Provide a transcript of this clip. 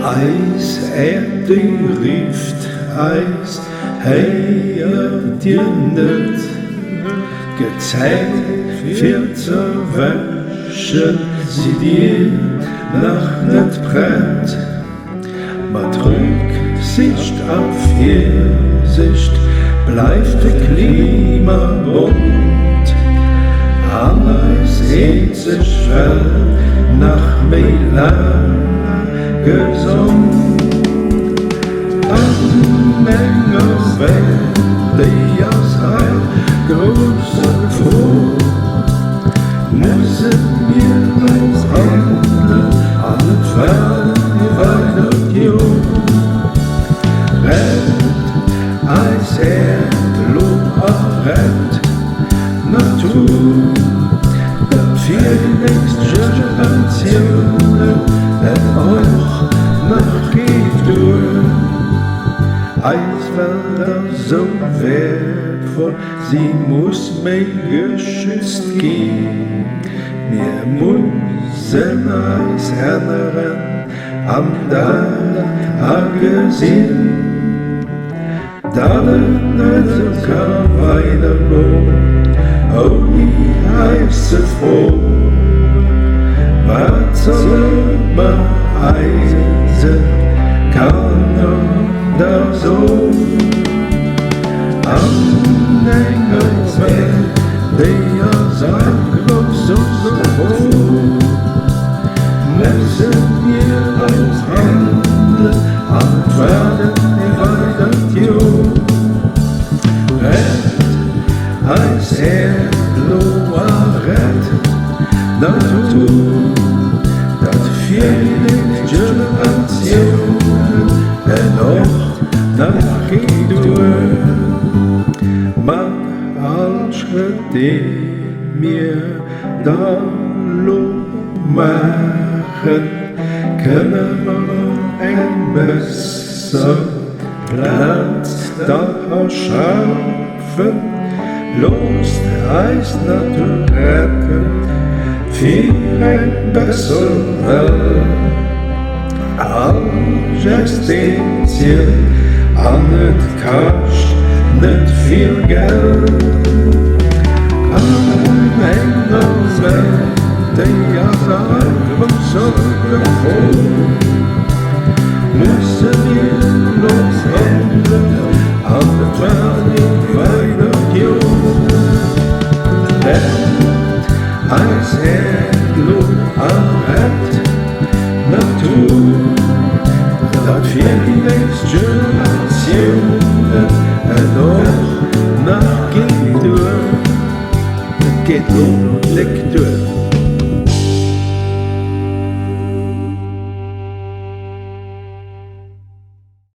Eis Äerd die rifft, Eis héiert die net. Zäit für zu erweschen, sie dir nach net prett. Mit Rücksecht auf Virsecht bleift der Klima bont. Eis Äerd Welt nach lang, gesond. Enger Welt, die Eis Äerd grousser vor. Mussen wir uns handelen, alle weidert Joer. Rett, Eis Äerd, Rett Natur. Für die nächste Generationen auch nach Gefor. Eis Welt so wertvoll, sie muss mehr geschützt gehen. Wir müssen Eis handelen, gesehen. Dann kann weitergehen, oh die heiße froh. Was soll man eisen, kann da so. Enger Welt, die Eis Äerd grousser vor. Müssen wir uns handeln, waarden, weidert Joer. Rett, Eis Äerd, Rett Natur. Dat für die Generationen auch nach Gefor. Maar als we mir da machen, können wir ein besser Platz da schaffen. Los Eis Natur retten, für ein besser Welt. Alles den Ziel, an het Cash, nicht viel Geld. Enger Welt, die Eis Äerd grousser vor. Müssen wir uns handeln, weidert Joer. Eis Äerd, Rett Natur. Dat für die nächste Generationen auch nach Gefor. Lektur.